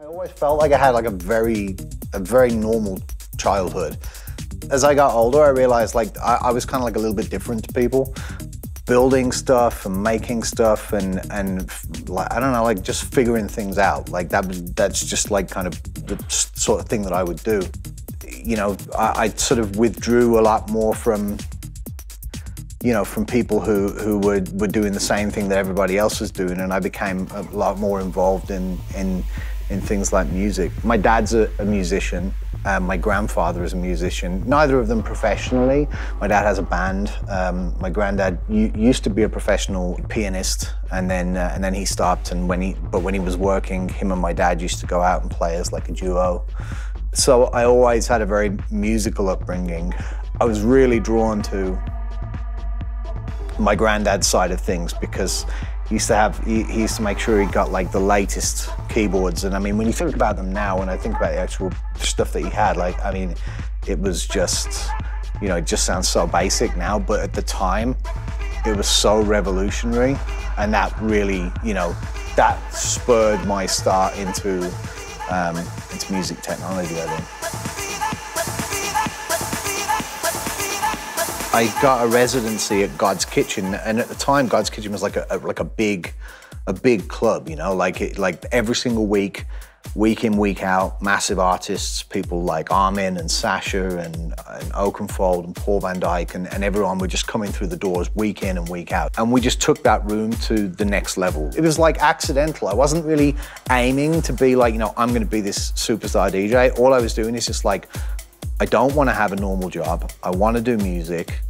I always felt like I had like a very normal childhood. As I got older, I realized like I was kind of like a little bit different to people. Building stuff and making stuff and like, I don't know, like just figuring things out. Like that's just like kind of the sort of thing that I would do. You know, I sort of withdrew a lot more from, you know, from people who were doing the same thing that everybody else was doing, and I became a lot more involved in things like music. My dad's a musician. My grandfather is a musician, neither of them professionally. My dad has a band. My granddad used to be a professional pianist, and then he stopped. And when he was working, him and my dad used to go out and play as like a duo. So I always had a very musical upbringing. I was really drawn to my granddad's side of things because he used to make sure he got like the latest keyboards. And I mean, when you think about them now, when I think about the actual stuff that he had, like, I mean, it was just, you know, it just sounds so basic now, but at the time, it was so revolutionary. And that really, you know, that spurred my start into music technology, I think. I got a residency at God's Kitchen, and at the time, God's Kitchen was like a big club, you know, like every single week in, week out, massive artists, people like Armin and Sasha and Oakenfold and Paul Van Dyke and everyone were just coming through the doors week in and week out. And we just took that room to the next level. It was like accidental. I wasn't really aiming to be like, you know, I'm gonna be this superstar DJ. All I was doing is just like, I don't want to have a normal job. I want to do music.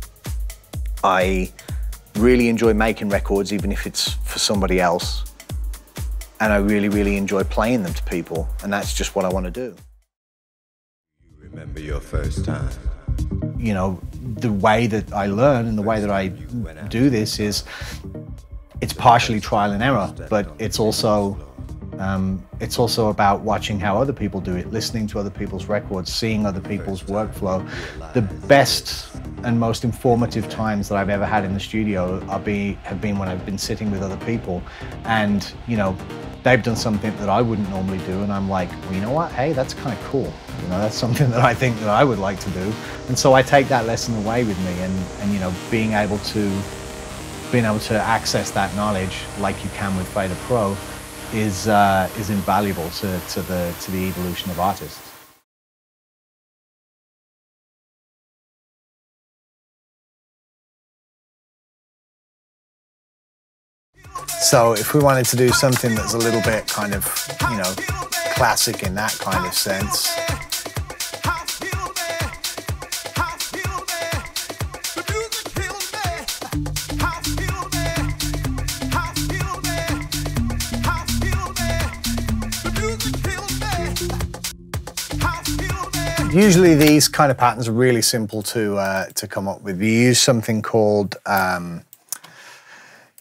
I really enjoy making records, even if it's for somebody else. And I really, really enjoy playing them to people. And that's just what I want to do. You remember your first time? You know, the way that I learn and the way that I do this is, it's partially trial and error, but it's also about watching how other people do it, listening to other people's records, seeing other people's workflow. The best and most informative times that I've ever had in the studio have been when I've been sitting with other people and, you know, they've done something that I wouldn't normally do, and I'm like, well, you know what, hey, that's kind of cool. You know, that's something that I think that I would like to do. And so I take that lesson away with me, and you know, being able to access that knowledge like you can with FaderPro is invaluable to the evolution of artists. So if we wanted to do something that's a little bit kind of, you know, classic in that kind of sense. Usually these kind of patterns are really simple to come up with. You use something called the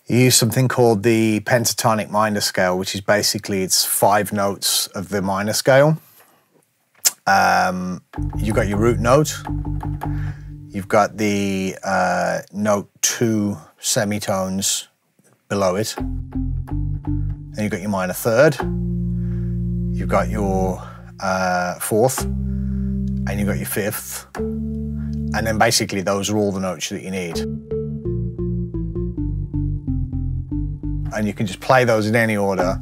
pentatonic minor scale, which is basically, it's 5 notes of the minor scale. You've got your root note. You've got the note 2 semitones below it. Then you've got your minor third. You've got your 4th. And you've got your 5th. And then basically those are all the notes that you need. And you can just play those in any order.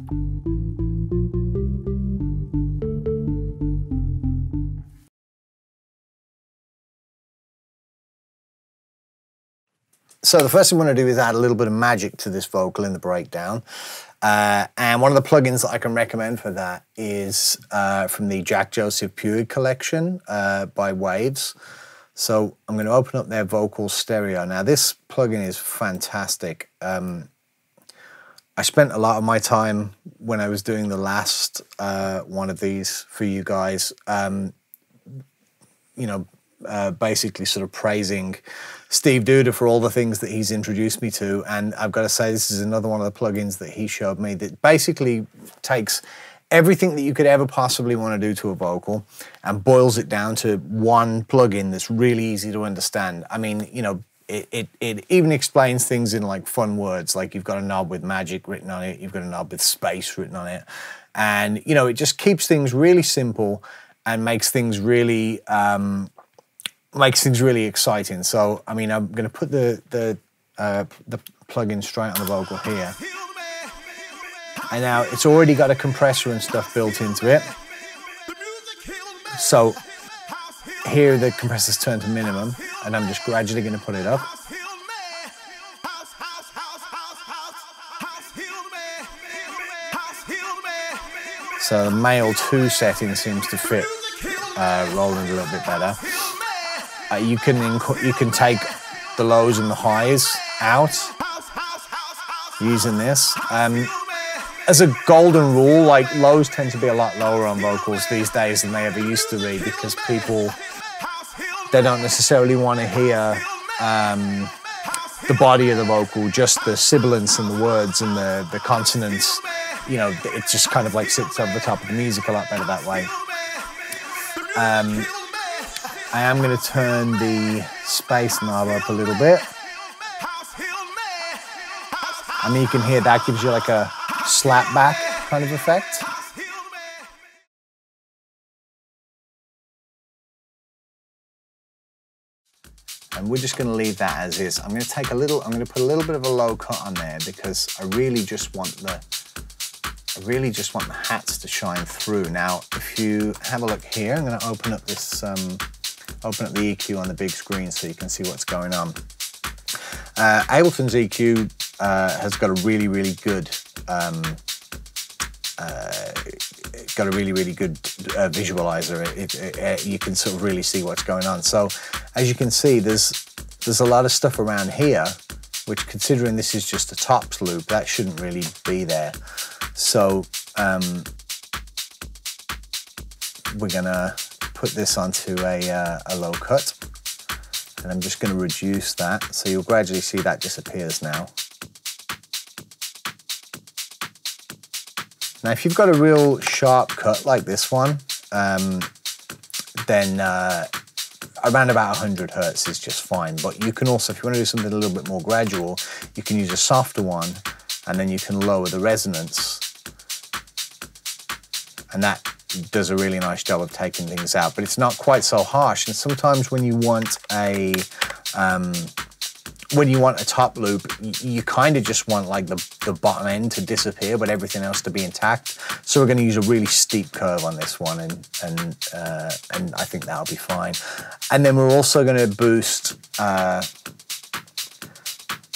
So the first thing we want to do is add a little bit of magic to this vocal in the breakdown. And one of the plugins that I can recommend for that is from the Jack Joseph Puig collection by Waves. So I'm going to open up their vocal stereo. Now this plugin is fantastic. I spent a lot of my time when I was doing the last one of these for you guys, you know, basically sort of praising Steve Duda for all the things that he's introduced me to. And I've got to say, this is another one of the plugins that he showed me that basically takes everything that you could ever possibly want to do to a vocal and boils it down to one plugin that's really easy to understand. I mean, you know, it even explains things in like fun words, like you've got a knob with magic written on it, you've got a knob with space written on it, and you know, it just keeps things really simple and makes things really exciting. So I mean, I'm going to put the plug-in straight on the vocal here, and now it's already got a compressor and stuff built into it. So here the compressor's turned to minimum, and I'm just gradually going to put it up. So the male 2 setting seems to fit Roland a little bit better. You can take the lows and the highs out using this. As a golden rule, like lows tend to be a lot lower on vocals these days than they ever used to be, because people, they don't necessarily want to hear the body of the vocal, just the sibilants and the words and the consonants. You know, it just kind of like sits over the top of the music a lot better that way. I am going to turn the space knob up a little bit. I mean, you can hear that gives you like a slap back kind of effect. And we're just going to leave that as is. I'm going to put a little bit of a low cut on there, because I really just want the hats to shine through. Now, if you have a look here, I'm going to open up this, open up the EQ on the big screen so you can see what's going on. Ableton's EQ has got a really, really good visualizer. You can sort of really see what's going on. So as you can see, there's a lot of stuff around here, which, considering this is just a tops loop, that shouldn't really be there. So we're gonna put this onto a low cut, and I'm just going to reduce that, so you'll gradually see that disappears now. Now, if you've got a real sharp cut like this one, then around about 100 Hertz is just fine. But you can also, if you want to do something a little bit more gradual, you can use a softer one, and then you can lower the resonance. And that does a really nice job of taking things out, but it's not quite so harsh. And sometimes when you want a top loop, you kind of just want like the bottom end to disappear, but everything else to be intact. So we're going to use a really steep curve on this one, and I think that'll be fine. And then we're also going to boost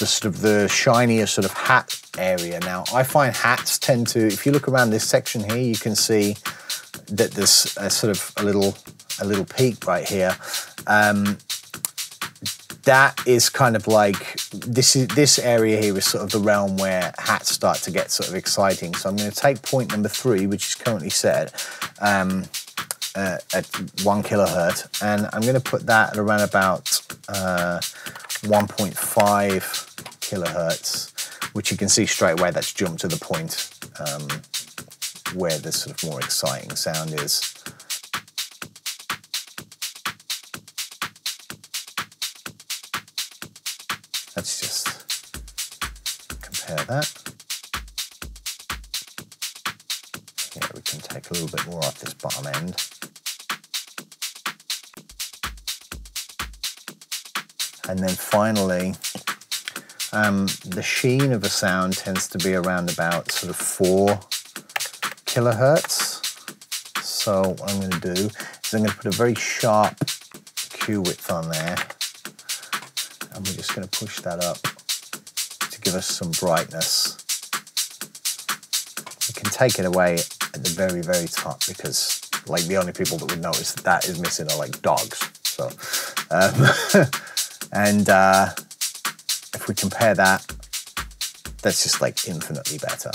the shinier sort of hat area. Now, I find hats tend to, if you look around this section here, you can see that there's a sort of a little peak right here. That is kind of like, this area here is sort of the realm where hats start to get sort of exciting. So I'm going to take point number 3, which is currently set at 1 kilohertz, and I'm going to put that at around about 1.5 kilohertz, which you can see straight away that's jumped to the point where the sort of more exciting sound is. Let's just compare that. Yeah, we can take a little bit more off this bottom end. And then finally, the sheen of a sound tends to be around about sort of 4 kilohertz. So what I'm going to do is I'm going to put a very sharp Q width on there, and we're just going to push that up to give us some brightness. You can take it away at the very, very top, because like the only people that would notice that that is missing are like dogs. So, if we compare that, that's just like infinitely better.